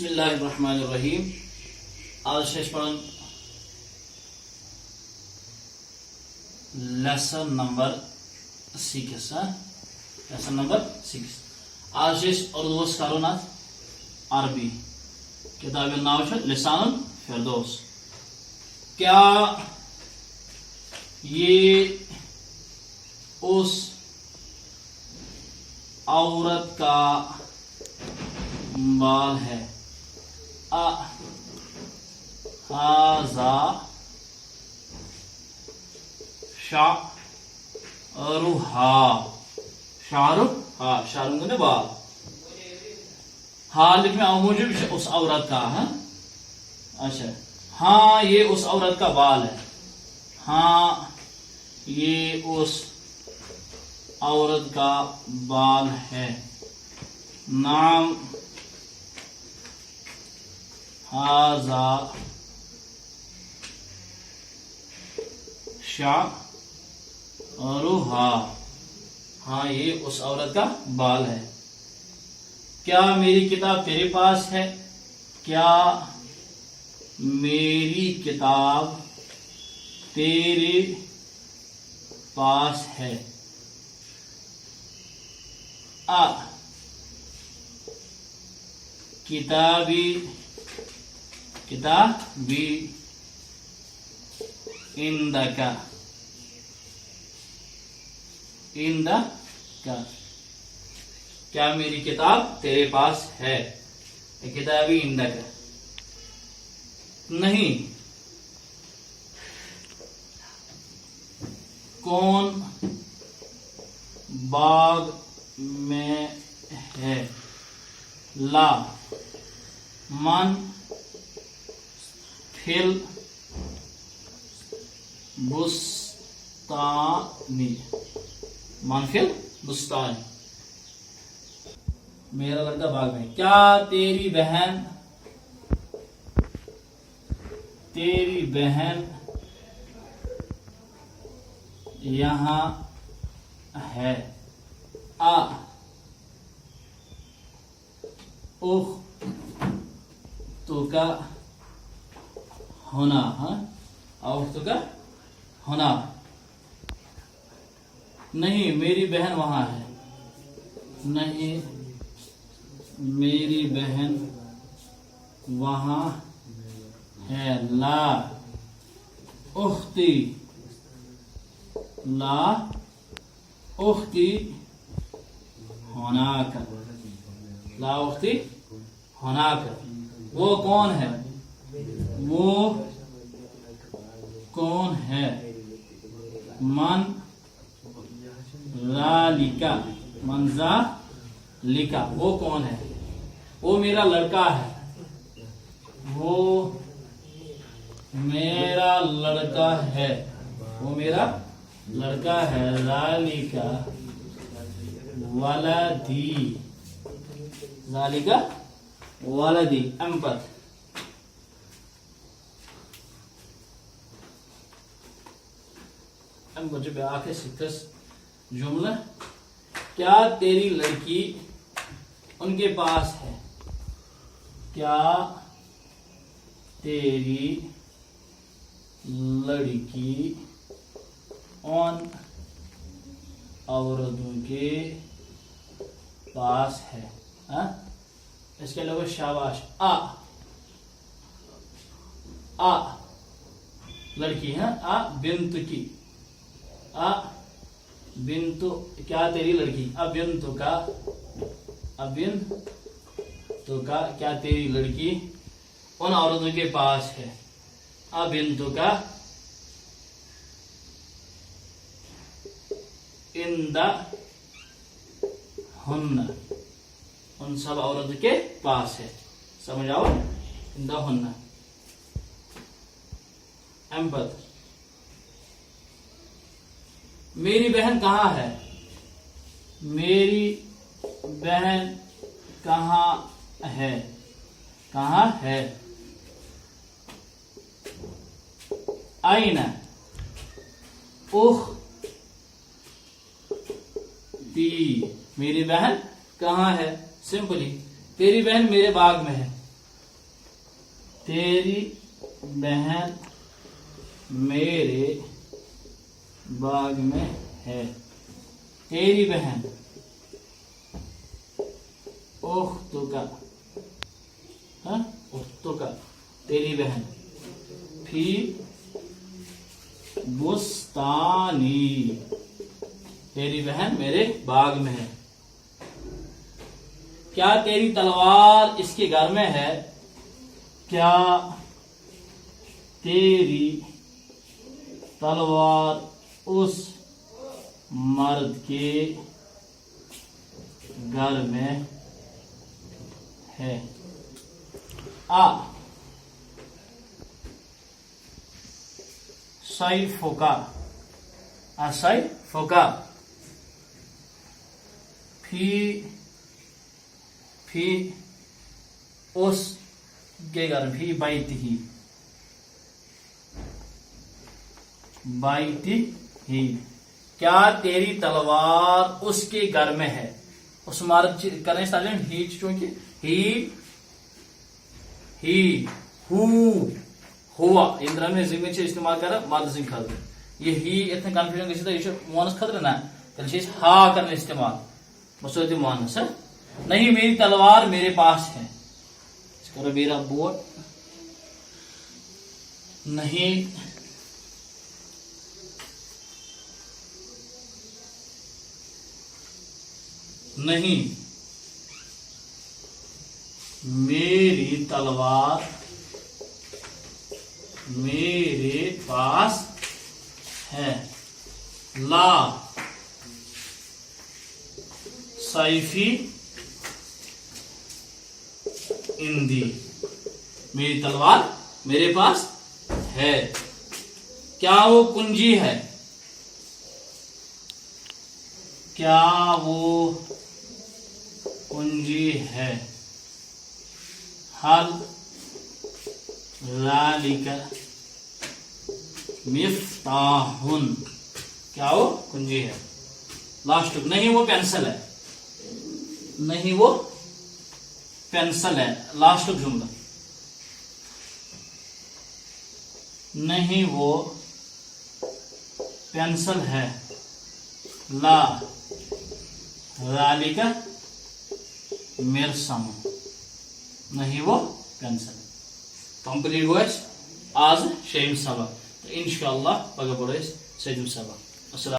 बिस्मिल्लाहिर्रहमानिर्रहीम। आज शेष पढ़न लेसन नंबर 6 लेसन नंबर 6 आज शेष उर्दू करोना अरबी किताब नाव लिसानुल फिरदौस। क्या ये उस औरत का बाल है? हाजा शारुहा शारुहा ने बाल हाँ लिखने मौजूद उस औरत का है। अच्छा हाँ ये उस औरत का बाल है। हाँ ये उस औरत का बाल है। नाम हाजा शारुहा हाँ ये उस औरत का बाल है। क्या मेरी किताब तेरे पास है? क्या मेरी किताब तेरे पास है? किताबी इंदका क्या मेरी किताब तेरे पास है? किताबी इंदका नहीं। कौन बाग में है? ला मन फिल बुस्तानी मन फिल बुस्तानी मेरा लड़का बाग में। क्या तेरी बहन यहाँ है? उख्तुका होना उख्तुका होना नहीं मेरी बहन वहां है। नहीं मेरी बहन वहां है। ला उख्ती होनाकर ला उख्ती होनाकर वो कौन है? वो कौन है? मन लिका वो कौन है? वो मेरा लड़का है। वो मेरा लड़का है। वो मेरा लड़का है। जालिका वलदी अम्पत मुझे आखिर सिक्स जुमला। क्या तेरी लड़की उनके पास है? क्या तेरी लड़की उन औरतों के पास है? इसके अलावा शाबाश लड़की है। बिंत की बिंतु क्या तेरी लड़की? अबिंतु का क्या तेरी लड़की उन औरतों के पास है? अबिंतु का इंदा हुन्ना उन सब औरतों के पास है। समझ आओ इंदा हुन्ना एम्पथ। मेरी बहन कहाँ है? मेरी बहन कहाँ है? कहाँ है? आईना उख्ती मेरी बहन कहाँ है? सिंपली तेरी बहन मेरे बाग में है। तेरी बहन मेरे बाग में है। तेरी बहन उख्तुका, उख्तुका तेरी बहन, फी बुस्तानी तेरी बहन मेरे बाग में है। क्या तेरी तलवार इसके घर में है? क्या तेरी तलवार उस मर्द के घर में है। आ सैफुका, सैफुका फी उस के घर में, फी बैतिही, क्या तेरी तलवार उसके घर में है? उस मर्द करने साइलेंट ही, चूंकि ही हु हुआ इंद्र में जिम्मे इस्तेमाल कर मर्द सिंह खतर, ये ही इतने कंफ्यूजन गई ये मोहनस खतर ना, तेल हा करने इस्तेमाल बस मोहनस है। नहीं मेरी तलवार मेरे पास है, करो मेरा बोर्ड, नहीं नहीं मेरी तलवार मेरे पास है। ला सैफी इंदी, मेरी तलवार मेरे पास है। क्या वो कुंजी है? क्या वो कुंजी है? हल ज़ालिका मिफ्ताहुन, क्या वो कुंजी है? लास्ट नहीं वो पेंसिल है, नहीं वो पेंसिल है। लास्ट जुमला, नहीं वो पेंसिल है। ला ज़ालिका मिरसम, नहीं वो पेंसिल। कंप्लीट गो आज शेम सबक, तो इंशाअल्लाह पगह पढ़ो 7 सबक।